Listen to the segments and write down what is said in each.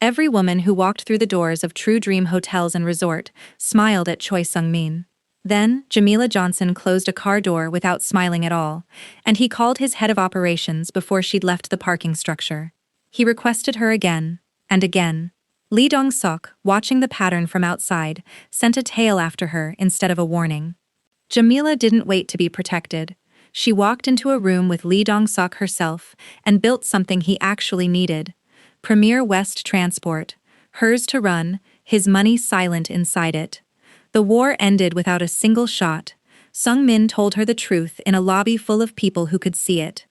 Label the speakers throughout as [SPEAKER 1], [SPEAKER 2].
[SPEAKER 1] Every woman who walked through the doors of True Dream Hotels and Resort smiled at Choi Sung-min. Then, Jamila Johnson closed a car door without smiling at all, and he called his head of operations before she'd left the parking structure. He requested her again, and again. Lee Dong-seok, watching the pattern from outside, sent a tail after her instead of a warning. Jamila didn't wait to be protected. She walked into a room with Lee Dong-seok herself and built something he actually needed. Premier West Transport, hers to run, his money silent inside it. The war ended without a single shot. Sung-min told her the truth in a lobby full of people who could see it.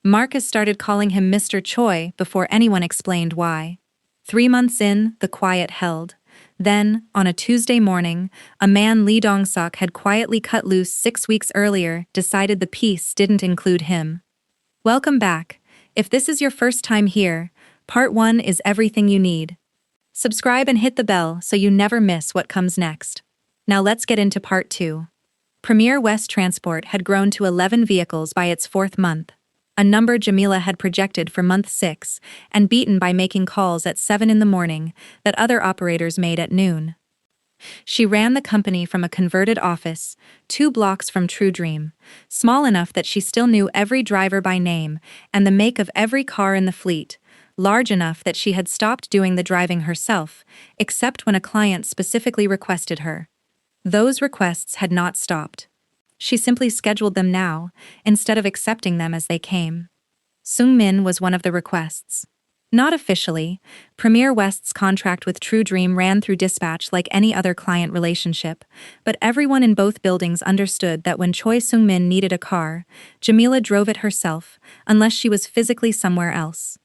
[SPEAKER 1] Marcus started calling him Mr. Choi before anyone explained why. 3 months in, the quiet held. Then, on a Tuesday morning, a man Lee Dong-seok had quietly cut loose 6 weeks earlier decided the piece didn't include him. Welcome back. If this is your first time here, Part 1 is everything you need. Subscribe and hit the bell so you never miss what comes next. Now let's get into Part 2. Premier West Transport had grown to 11 vehicles by its 4th month, a number Jamila had projected for month 6 and beaten by making calls at 7 in the morning that other operators made at noon. She ran the company from a converted office, 2 blocks from True Dream, small enough that she still knew every driver by name and the make of every car in the fleet, large enough that she had stopped doing the driving herself, except when a client specifically requested her. Those requests had not stopped. She simply scheduled them now, instead of accepting them as they came. Sung-min was one of the requests. Not officially, Premier West's contract with True Dream ran through dispatch like any other client relationship, but everyone in both buildings understood that when Choi Sung-min needed a car, Jamila drove it herself, unless she was physically somewhere else.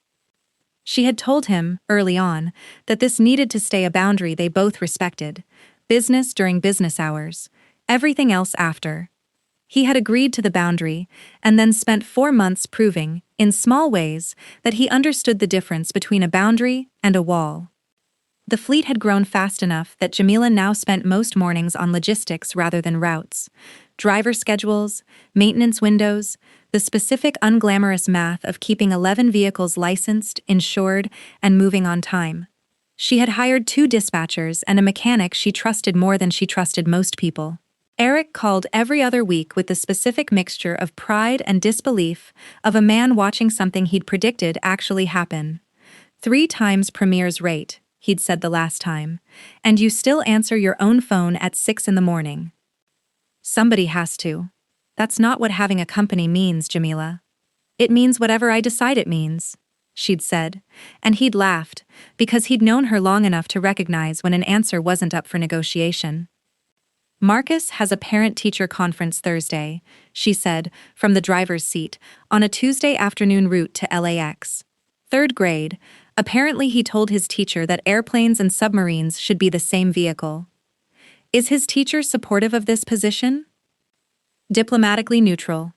[SPEAKER 1] She had told him, early on, that this needed to stay a boundary they both respected. Business during business hours, everything else after. He had agreed to the boundary, and then spent 4 months proving, in small ways, that he understood the difference between a boundary and a wall. The fleet had grown fast enough that Jamila now spent most mornings on logistics rather than routes. Driver schedules, maintenance windows, the specific unglamorous math of keeping 11 vehicles licensed, insured, and moving on time. She had hired 2 dispatchers and a mechanic she trusted more than she trusted most people. Eric called every other week with the specific mixture of pride and disbelief of a man watching something he'd predicted actually happen. 3 times Premier's rate, he'd said the last time, and you still answer your own phone at 6 in the morning. Somebody has to. That's not what having a company means, Jamila. It means whatever I decide it means, she'd said, and he'd laughed, because he'd known her long enough to recognize when an answer wasn't up for negotiation. Marcus has a parent-teacher conference Thursday, she said, from the driver's seat, on a Tuesday afternoon route to LAX. 3rd grade, apparently he told his teacher that airplanes and submarines should be the same vehicle. Is his teacher supportive of this position? Diplomatically neutral.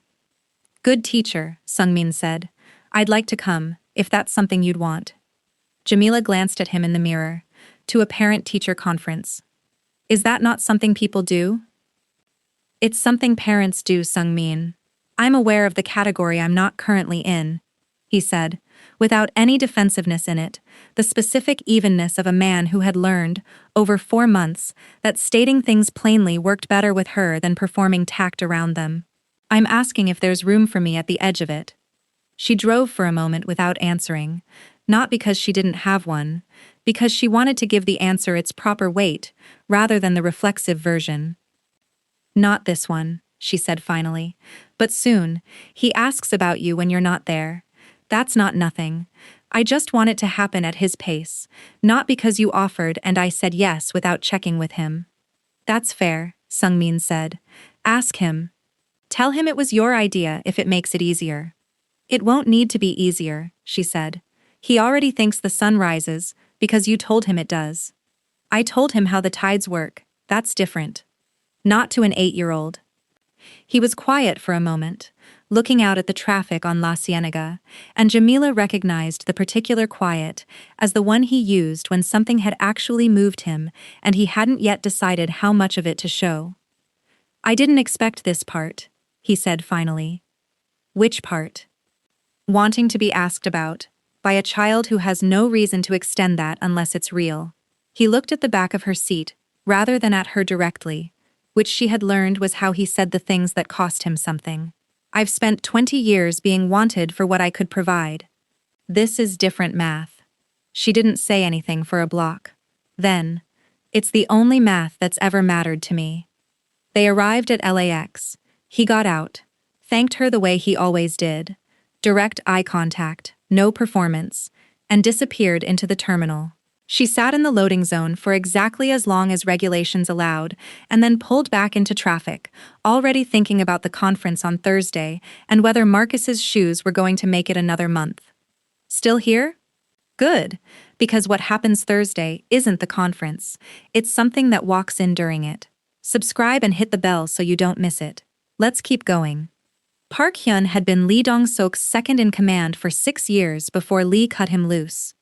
[SPEAKER 1] Good teacher, Sung-min said. I'd like to come, if that's something you'd want. Jamila glanced at him in the mirror. To a parent-teacher conference. Is that not something people do? It's something parents do, Sung-min. I'm aware of the category I'm not currently in, he said, without any defensiveness in it, the specific evenness of a man who had learned, over 4 months, that stating things plainly worked better with her than performing tact around them. I'm asking if there's room for me at the edge of it. She drove for a moment without answering, not because she didn't have one, because she wanted to give the answer its proper weight, rather than the reflexive version. Not this one, she said finally, but soon. He asks about you when you're not there. That's not nothing. I just want it to happen at his pace, not because you offered and I said yes without checking with him. That's fair, Sung-min said. Ask him. Tell him it was your idea if it makes it easier. It won't need to be easier, she said. He already thinks the sun rises, because you told him it does. I told him how the tides work. That's different. Not to an 8-year-old. He was quiet for a moment, looking out at the traffic on La Cienega, and Jamila recognized the particular quiet as the one he used when something had actually moved him and he hadn't yet decided how much of it to show. I didn't expect this part, he said finally. Which part? Wanting to be asked about, by a child who has no reason to extend that unless it's real. He looked at the back of her seat, rather than at her directly, which she had learned was how he said the things that cost him something. I've spent 20 years being wanted for what I could provide. This is different math. She didn't say anything for a block. Then, it's the only math that's ever mattered to me. They arrived at LAX. He got out, thanked her the way he always did. Direct eye contact, no performance, and disappeared into the terminal. She sat in the loading zone for exactly as long as regulations allowed, and then pulled back into traffic, already thinking about the conference on Thursday and whether Marcus's shoes were going to make it another month. Still here? Good, because what happens Thursday isn't the conference. It's something that walks in during it. Subscribe and hit the bell so you don't miss it. Let's keep going. Park Hyun had been Lee Dong-seok's second-in-command for 6 years before Lee cut him loose.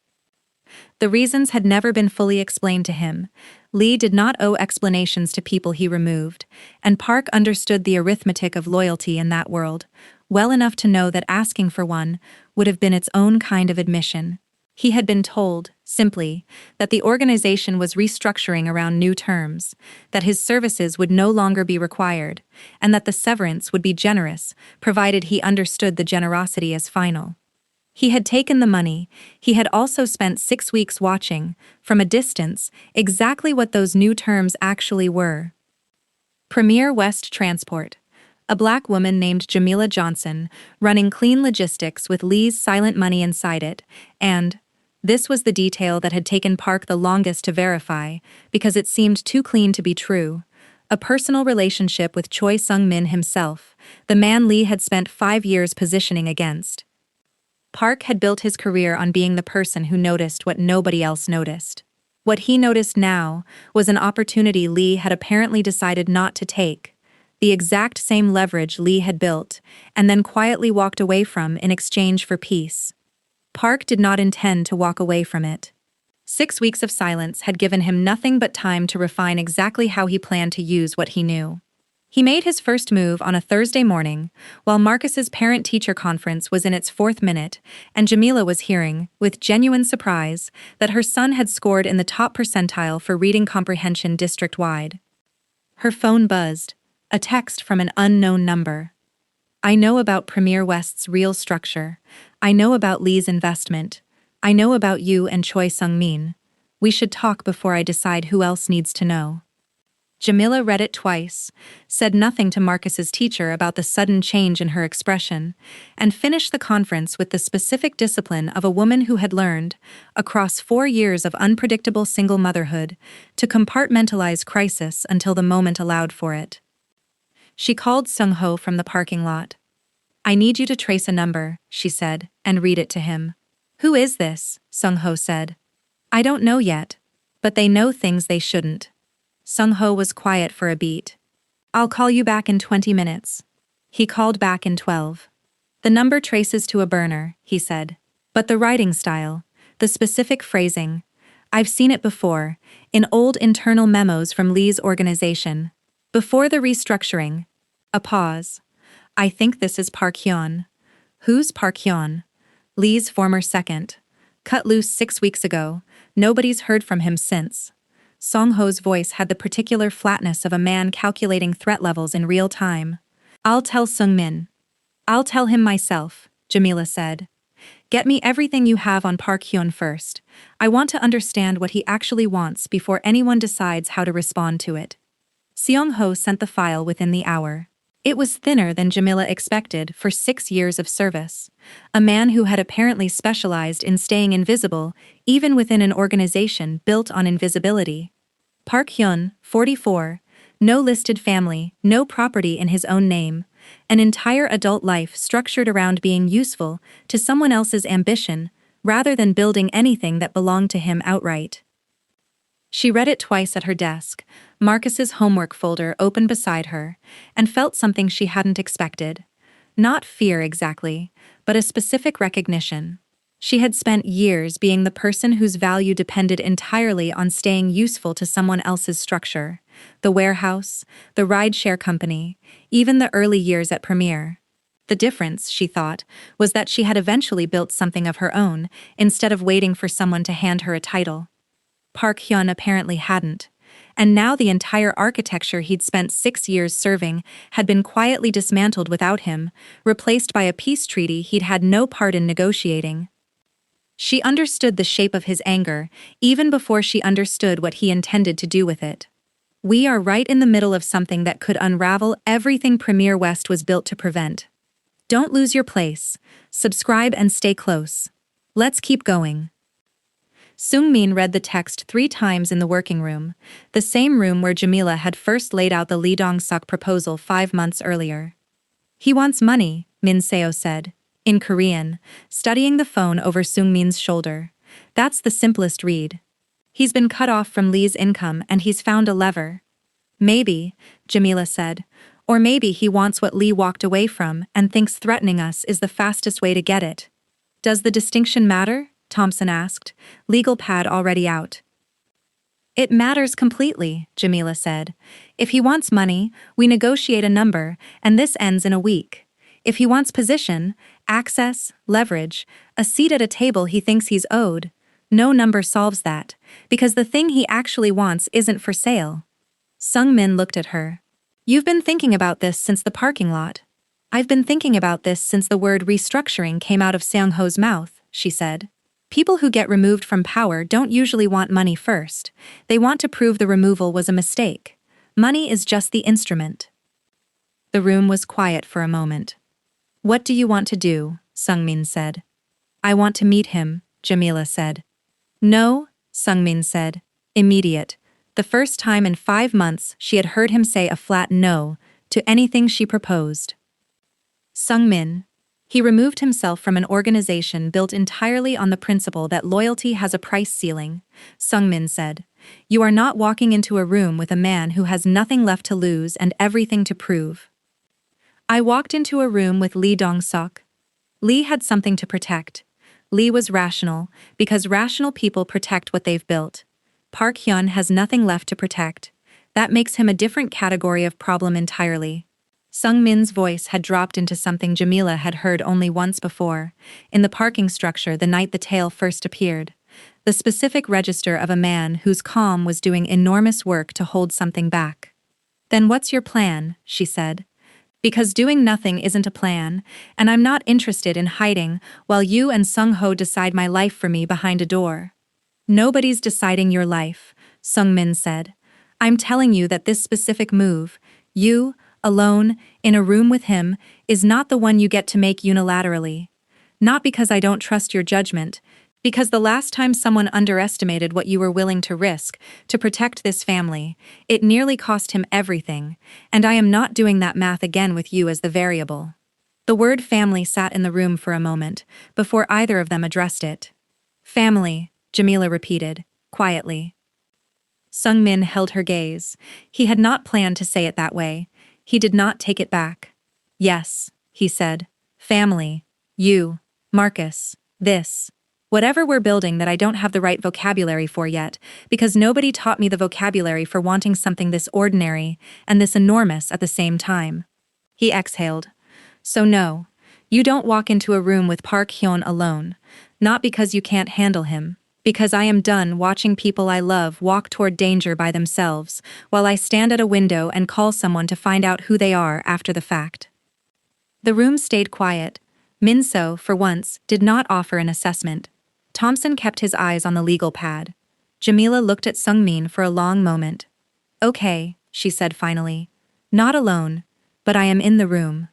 [SPEAKER 1] The reasons had never been fully explained to him. Lee did not owe explanations to people he removed, and Park understood the arithmetic of loyalty in that world, well enough to know that asking for one would have been its own kind of admission. He had been told, simply, that the organization was restructuring around new terms, that his services would no longer be required, and that the severance would be generous, provided he understood the generosity as final. He had taken the money. He had also spent 6 weeks watching, from a distance, exactly what those new terms actually were. Premier West Transport. A black woman named Jamila Johnson, running clean logistics with Lee's silent money inside it, and this was the detail that had taken Park the longest to verify, because it seemed too clean to be true. A personal relationship with Choi Sung-min himself, the man Lee had spent 5 years positioning against. Park had built his career on being the person who noticed what nobody else noticed. What he noticed now was an opportunity Lee had apparently decided not to take, the exact same leverage Lee had built, and then quietly walked away from in exchange for peace. Park did not intend to walk away from it. 6 weeks of silence had given him nothing but time to refine exactly how he planned to use what he knew. He made his first move on a Thursday morning, while Marcus's parent-teacher conference was in its 4th minute, and Jamila was hearing, with genuine surprise, that her son had scored in the top percentile for reading comprehension district-wide. Her phone buzzed, a text from an unknown number. I know about Premier West's real structure. I know about Lee's investment. I know about you and Choi Sung-min. We should talk before I decide who else needs to know. Jamila read it twice, said nothing to Marcus's teacher about the sudden change in her expression, and finished the conference with the specific discipline of a woman who had learned, across 4 years of unpredictable single motherhood, to compartmentalize crisis until the moment allowed for it. She called Seong-Ho from the parking lot. I need you to trace a number, she said, and read it to him. Who is this? Seong-Ho said. I don't know yet, but they know things they shouldn't. Seong-Ho was quiet for a beat. I'll call you back in 20 minutes. He called back in 12. The number traces to a burner, he said. But the writing style, the specific phrasing, I've seen it before, in old internal memos from Lee's organization. Before the restructuring. A pause. I think this is Park Hyun. Who's Park Hyun? Lee's former second. Cut loose 6 weeks ago. Nobody's heard from him since. Seong-Ho's voice had the particular flatness of a man calculating threat levels in real time. I'll tell Sung-min. I'll tell him myself, Jamila said. Get me everything you have on Park Hyun first. I want to understand what he actually wants before anyone decides how to respond to it. Seong-Ho sent the file within the hour. It was thinner than Jamila expected for 6 years of service. A man who had apparently specialized in staying invisible, even within an organization built on invisibility. Park Hyun, 44, no listed family, no property in his own name, an entire adult life structured around being useful to someone else's ambition, rather than building anything that belonged to him outright. She read it twice at her desk, Marcus's homework folder open beside her, and felt something she hadn't expected. Not fear exactly, but a specific recognition. She had spent years being the person whose value depended entirely on staying useful to someone else's structure, the warehouse, the rideshare company, even the early years at Premier. The difference, she thought, was that she had eventually built something of her own, instead of waiting for someone to hand her a title. Park Hyun apparently hadn't. And now the entire architecture he'd spent 6 years serving had been quietly dismantled without him, replaced by a peace treaty he'd had no part in negotiating. She understood the shape of his anger, even before she understood what he intended to do with it. We are right in the middle of something that could unravel everything Premier West was built to prevent. Don't lose your place. Subscribe and stay close. Let's keep going. Sung-min read the text 3 times in the working room, the same room where Jamila had first laid out the Lee Dong-seok proposal 5 months earlier. He wants money, Min Seo said, in Korean, studying the phone over Sung-min's shoulder. That's the simplest read. He's been cut off from Lee's income and he's found a lever. Maybe, Jamila said, or maybe he wants what Lee walked away from and thinks threatening us is the fastest way to get it. Does the distinction matter? Thompson asked, legal pad already out. It matters completely, Jamila said. If he wants money, we negotiate a number, and this ends in a week. If he wants position, access, leverage, a seat at a table he thinks he's owed, no number solves that, because the thing he actually wants isn't for sale. Sung-min looked at her. You've been thinking about this since the parking lot. I've been thinking about this since the word restructuring came out of Seong-Ho's mouth, she said. People who get removed from power don't usually want money first. They want to prove the removal was a mistake. Money is just the instrument. The room was quiet for a moment. What do you want to do? Sung-min said. I want to meet him, Jamila said. No, Sung-min said. Immediate. The first time in 5 months she had heard him say a flat no to anything she proposed. Sung-min. He removed himself from an organization built entirely on the principle that loyalty has a price ceiling, Sung-min said. You are not walking into a room with a man who has nothing left to lose and everything to prove. I walked into a room with Lee Dong-seok. Lee had something to protect. Lee was rational, because rational people protect what they've built. Park Hyun has nothing left to protect. That makes him a different category of problem entirely. Sung-min's voice had dropped into something Jamila had heard only once before, in the parking structure the night the tale first appeared. The specific register of a man whose calm was doing enormous work to hold something back. Then what's your plan? She said. Because doing nothing isn't a plan, and I'm not interested in hiding while you and Seong-Ho decide my life for me behind a door. Nobody's deciding your life, Sung-min said. I'm telling you that this specific move, you, alone, in a room with him, is not the one you get to make unilaterally. Not because I don't trust your judgment, because the last time someone underestimated what you were willing to risk to protect this family, it nearly cost him everything, and I am not doing that math again with you as the variable. The word family sat in the room for a moment, before either of them addressed it. Family, Jamila repeated, quietly. Sung-min held her gaze. He had not planned to say it that way. He did not take it back. Yes, he said. Family. You. Marcus. This. Whatever we're building that I don't have the right vocabulary for yet, because nobody taught me the vocabulary for wanting something this ordinary and this enormous at the same time. He exhaled. So no, you don't walk into a room with Park Hyun alone, not because you can't handle him. Because I am done watching people I love walk toward danger by themselves, while I stand at a window and call someone to find out who they are after the fact. The room stayed quiet. Min Seo, for once, did not offer an assessment. Thompson kept his eyes on the legal pad. Jamila looked at Sung-min for a long moment. Okay, she said finally. Not alone, but I am in the room.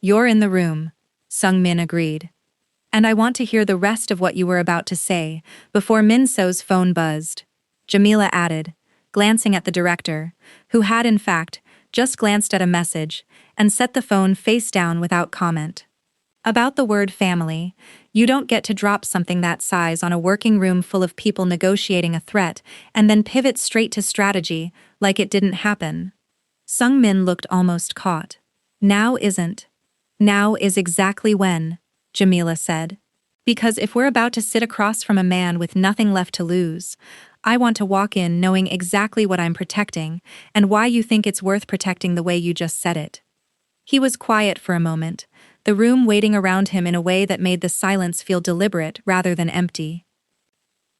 [SPEAKER 1] You're in the room, Sung-min agreed. And I want to hear the rest of what you were about to say, before Min Seo's phone buzzed. Jamila added, glancing at the director, who had in fact just glanced at a message, and set the phone face down without comment. About the word family, you don't get to drop something that size on a working room full of people negotiating a threat, and then pivot straight to strategy, like it didn't happen. Sung-min looked almost caught. Now isn't. Now is exactly when, Jamila said. Because if we're about to sit across from a man with nothing left to lose, I want to walk in knowing exactly what I'm protecting and why you think it's worth protecting the way you just said it. He was quiet for a moment, the room waiting around him in a way that made the silence feel deliberate rather than empty.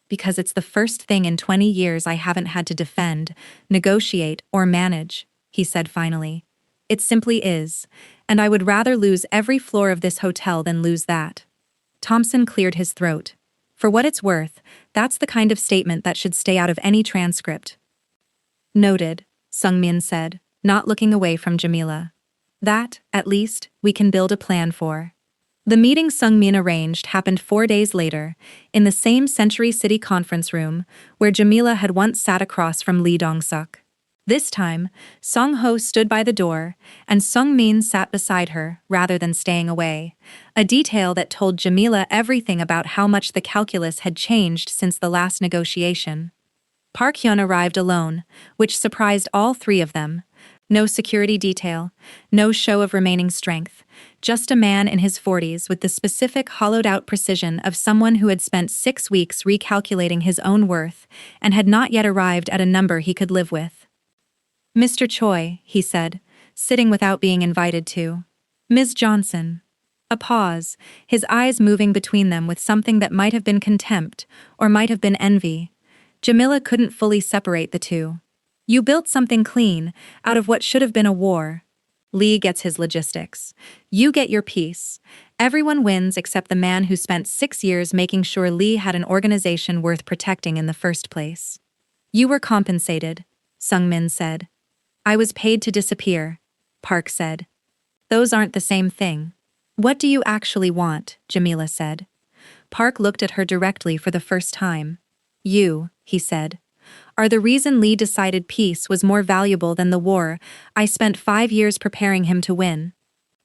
[SPEAKER 1] Because it's the first thing in 20 years I haven't had to defend, negotiate, or manage, he said finally. It simply is, and I would rather lose every floor of this hotel than lose that. Thompson cleared his throat. For what it's worth, that's the kind of statement that should stay out of any transcript. Noted, Sung-min said, not looking away from Jamila. That, at least, we can build a plan for. The meeting Sung-min arranged happened 4 days later, in the same Century City conference room, where Jamila had once sat across from Lee Dong-seok. This time, Seong-Ho stood by the door, and Sung-min sat beside her, rather than staying away, a detail that told Jamila everything about how much the calculus had changed since the last negotiation. Park Hyun arrived alone, which surprised all three of them. No security detail, no show of remaining strength, just a man in his 40s with the specific hollowed-out precision of someone who had spent 6 weeks recalculating his own worth and had not yet arrived at a number he could live with. Mr. Choi, he said, sitting without being invited to. Ms. Johnson. A pause, his eyes moving between them with something that might have been contempt or might have been envy. Jamila couldn't fully separate the two. You built something clean, out of what should have been a war. Lee gets his logistics. You get your piece. Everyone wins except the man who spent 6 years making sure Lee had an organization worth protecting in the first place. You were compensated, Sung-min said. I was paid to disappear, Park said. Those aren't the same thing. What do you actually want? Jamila said. Park looked at her directly for the first time. You, he said, are the reason Lee decided peace was more valuable than the war I spent 5 years preparing him to win.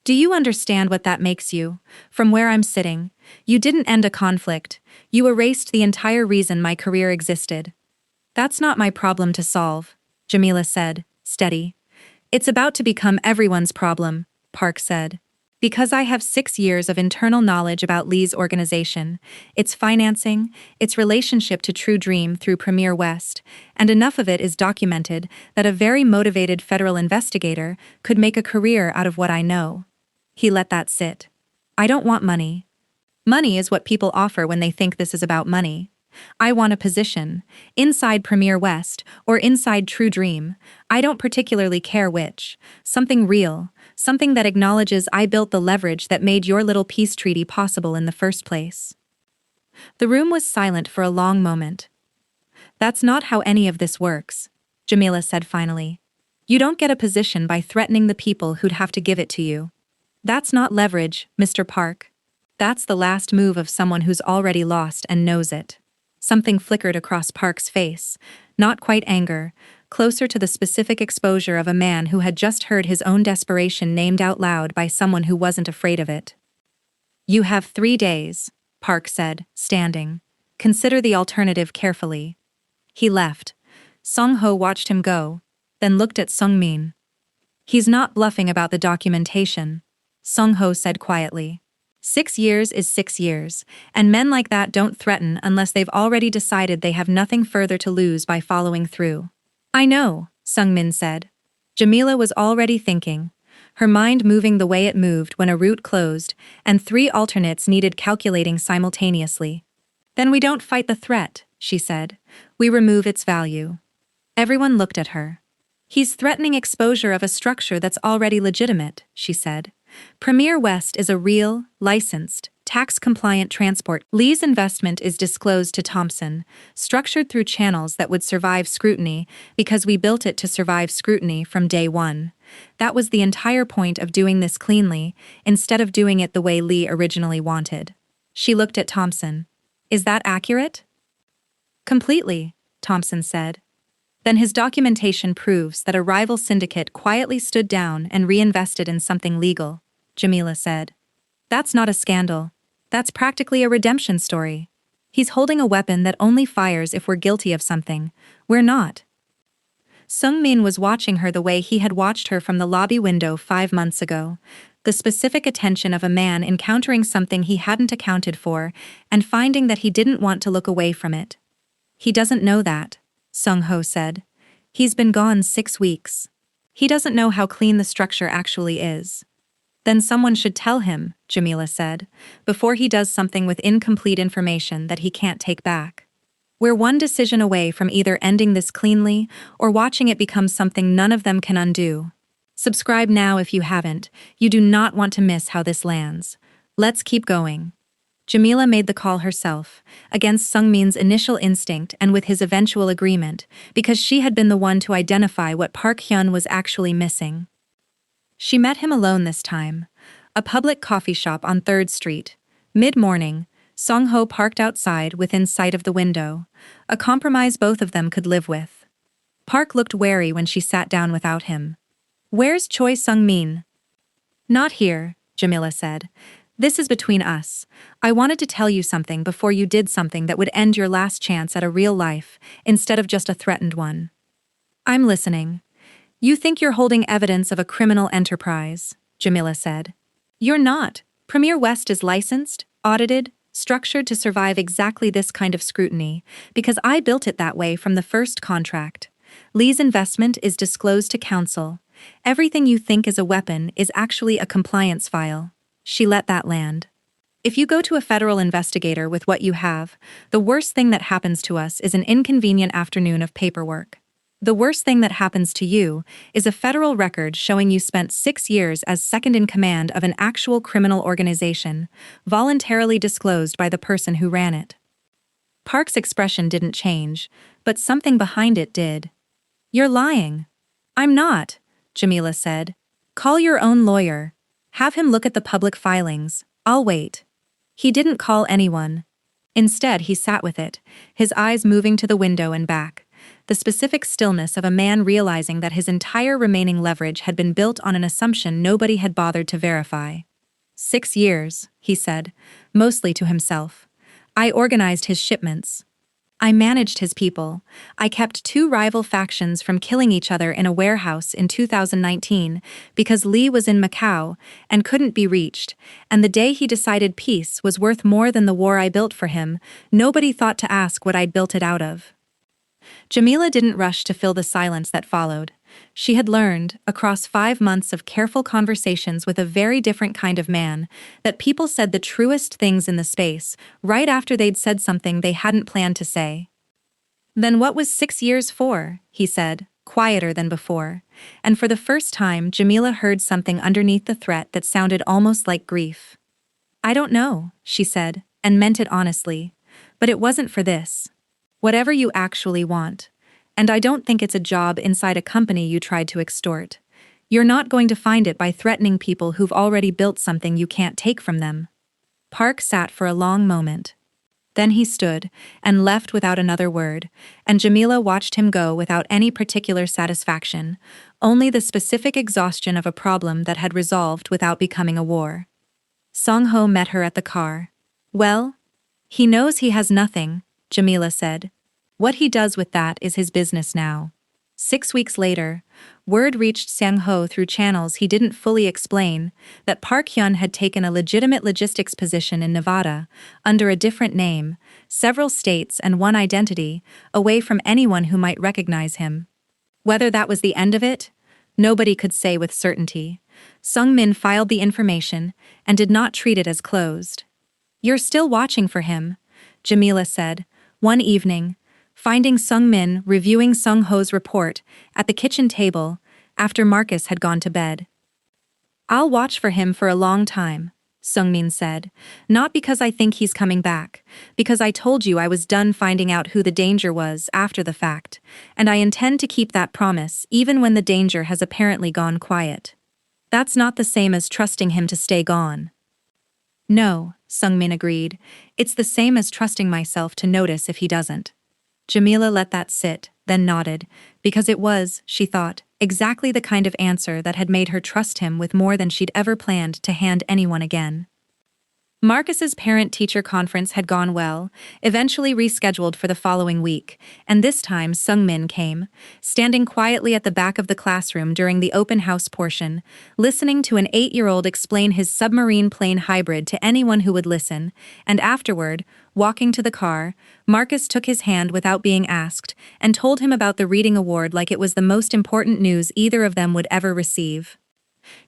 [SPEAKER 1] Do you understand what that makes you? From where I'm sitting, you didn't end a conflict, you erased the entire reason my career existed. That's not my problem to solve, Jamila said, steady. It's about to become everyone's problem, Park said. Because I have 6 years of internal knowledge about Lee's organization, its financing, its relationship to True Dream through Premier West, and enough of it is documented that a very motivated federal investigator could make a career out of what I know. He let that sit. I don't want money. Money is what people offer when they think this is about money. I want a position, inside Premier West or inside True Dream. I don't particularly care which. Something real, something that acknowledges I built the leverage that made your little peace treaty possible in the first place. The room was silent for a long moment. That's not how any of this works, Jamila said finally. You don't get a position by threatening the people who'd have to give it to you. That's not leverage, Mr. Park. That's the last move of someone who's already lost and knows it. Something flickered across Park's face, not quite anger, closer to the specific exposure of a man who had just heard his own desperation named out loud by someone who wasn't afraid of it. You have 3 days, Park said, standing. Consider the alternative carefully. He left. Seong-Ho watched him go, then looked at Sung-min. He's not bluffing about the documentation, Seong-Ho said quietly. 6 years is 6 years, and men like that don't threaten unless they've already decided they have nothing further to lose by following through. I know, Sung-min said. Jamila was already thinking, her mind moving the way it moved when a route closed, and 3 alternates needed calculating simultaneously. Then we don't fight the threat, she said. We remove its value. Everyone looked at her. He's threatening exposure of a structure that's already legitimate, she said. Premier West is a real, licensed, tax-compliant transport. Lee's investment is disclosed to Thompson, structured through channels that would survive scrutiny because we built it to survive scrutiny from day one. That was the entire point of doing this cleanly, instead of doing it the way Lee originally wanted. She looked at Thompson. Is that accurate? Completely, Thompson said. Then his documentation proves that a rival syndicate quietly stood down and reinvested in something legal, Jamila said. That's not a scandal. That's practically a redemption story. He's holding a weapon that only fires if we're guilty of something. We're not. Sung-min was watching her the way he had watched her from the lobby window 5 months ago, the specific attention of a man encountering something he hadn't accounted for and finding that he didn't want to look away from it. He doesn't know that, Seong-Ho said. He's been gone 6 weeks. He doesn't know how clean the structure actually is. Then someone should tell him, Jamila said, before he does something with incomplete information that he can't take back. We're one decision away from either ending this cleanly or watching it become something none of them can undo. Subscribe now if you haven't. You do not want to miss how this lands. Let's keep going. Jamila made the call herself, against Sung-min's initial instinct and with his eventual agreement, because she had been the one to identify what Park Hyun was actually missing. She met him alone this time. A public coffee shop on 3rd Street. Mid-morning, Seong-Ho parked outside within sight of the window, a compromise both of them could live with. Park looked wary when she sat down without him. "Where's Choi Sung-min?" "Not here," Jamila said. "This is between us. I wanted to tell you something before you did something that would end your last chance at a real life, instead of just a threatened one." "I'm listening." "You think you're holding evidence of a criminal enterprise," Jamila said. "You're not. Premier West is licensed, audited, structured to survive exactly this kind of scrutiny, because I built it that way from the first contract. Lee's investment is disclosed to counsel. Everything you think is a weapon is actually a compliance file." She let that land. "If you go to a federal investigator with what you have, the worst thing that happens to us is an inconvenient afternoon of paperwork. The worst thing that happens to you is a federal record showing you spent 6 years as second in command of an actual criminal organization, voluntarily disclosed by the person who ran it." Park's expression didn't change, but something behind it did. "You're lying." "I'm not," Jamila said. "Call your own lawyer. Have him look at the public filings. I'll wait." He didn't call anyone. Instead, he sat with it, his eyes moving to the window and back, the specific stillness of a man realizing that his entire remaining leverage had been built on an assumption nobody had bothered to verify. 6 years, he said, mostly to himself. "I organized his shipments. I managed his people. I kept 2 rival factions from killing each other in a warehouse in 2019 because Lee was in Macau and couldn't be reached, and the day he decided peace was worth more than the war I built for him, nobody thought to ask what I'd built it out of." Jamila didn't rush to fill the silence that followed. She had learned, across 5 months of careful conversations with a very different kind of man, that people said the truest things in the space, right after they'd said something they hadn't planned to say. "Then what was 6 years for?" he said, quieter than before, and for the first time Jamila heard something underneath the threat that sounded almost like grief. "I don't know," she said, and meant it honestly. "But it wasn't for this. Whatever you actually want. And I don't think it's a job inside a company you tried to extort. You're not going to find it by threatening people who've already built something you can't take from them." Park sat for a long moment. Then he stood and left without another word, and Jamila watched him go without any particular satisfaction, only the specific exhaustion of a problem that had resolved without becoming a war. Seong-Ho met her at the car. "Well, he knows he has nothing," Jamila said. "What he does with that is his business now." 6 weeks later, word reached Seong-Ho through channels he didn't fully explain that Park Hyun had taken a legitimate logistics position in Nevada, under a different name, several states and one identity, away from anyone who might recognize him. Whether that was the end of it, nobody could say with certainty. Sung-min filed the information and did not treat it as closed. "You're still watching for him," Jamila said, one evening, finding Sung-min reviewing Seong-Ho's report at the kitchen table after Marcus had gone to bed. "I'll watch for him for a long time," Sung-min said, "not because I think he's coming back, because I told you I was done finding out who the danger was after the fact, and I intend to keep that promise even when the danger has apparently gone quiet. That's not the same as trusting him to stay gone." "No," Sung-min agreed, "it's the same as trusting myself to notice if he doesn't." Jamila let that sit, then nodded, because it was, she thought, exactly the kind of answer that had made her trust him with more than she'd ever planned to hand anyone again. Marcus's parent-teacher conference had gone well, eventually rescheduled for the following week, and this time Sung-min came, standing quietly at the back of the classroom during the open house portion, listening to an 8-year-old explain his submarine plane hybrid to anyone who would listen, and afterward, walking to the car, Marcus took his hand without being asked and told him about the reading award like it was the most important news either of them would ever receive.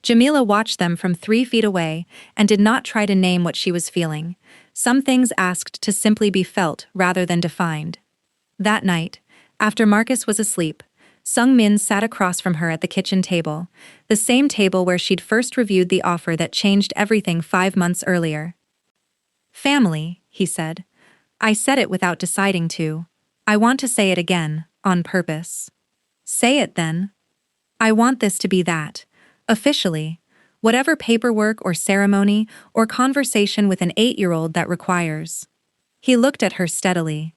[SPEAKER 1] Jamila watched them from 3 feet away and did not try to name what she was feeling. Some things asked to simply be felt rather than defined. That night, after Marcus was asleep, Sung-min sat across from her at the kitchen table, the same table where she'd first reviewed the offer that changed everything 5 months earlier. "Family," he said. "I said it without deciding to. I want to say it again, on purpose." "Say it then." "I want this to be that. Officially. Whatever paperwork or ceremony or conversation with an 8-year-old that requires." He looked at her steadily.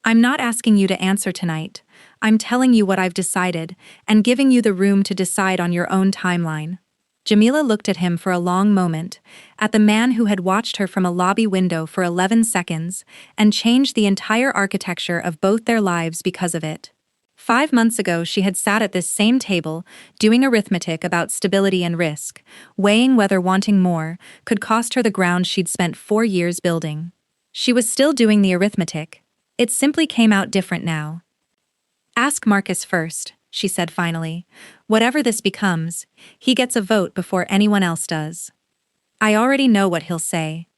[SPEAKER 1] "I'm not asking you to answer tonight. I'm telling you what I've decided and giving you the room to decide on your own timeline." Jamila looked at him for a long moment, at the man who had watched her from a lobby window for 11 seconds and changed the entire architecture of both their lives because of it. 5 months ago she had sat at this same table, doing arithmetic about stability and risk, weighing whether wanting more could cost her the ground she'd spent 4 years building. She was still doing the arithmetic. It simply came out different now. "Ask Marcus first," she said finally. "Whatever this becomes, he gets a vote before anyone else does." "I already know what he'll say."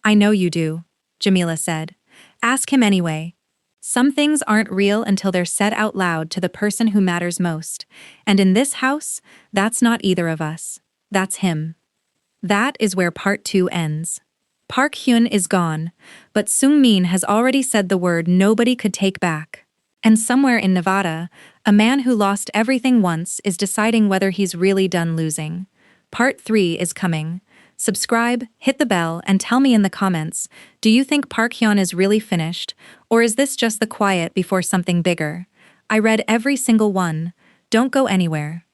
[SPEAKER 1] "I know you do," Jamila said. "Ask him anyway. Some things aren't real until they're said out loud to the person who matters most, and in this house, that's not either of us. That's him." That is where part 2 ends. Park Hyun is gone, but Sung-min has already said the word nobody could take back. And somewhere in Nevada, a man who lost everything once is deciding whether he's really done losing. Part 3 is coming. Subscribe, hit the bell, and tell me in the comments, do you think Park Hyun is really finished, or is this just the quiet before something bigger? I read every single one. Don't go anywhere.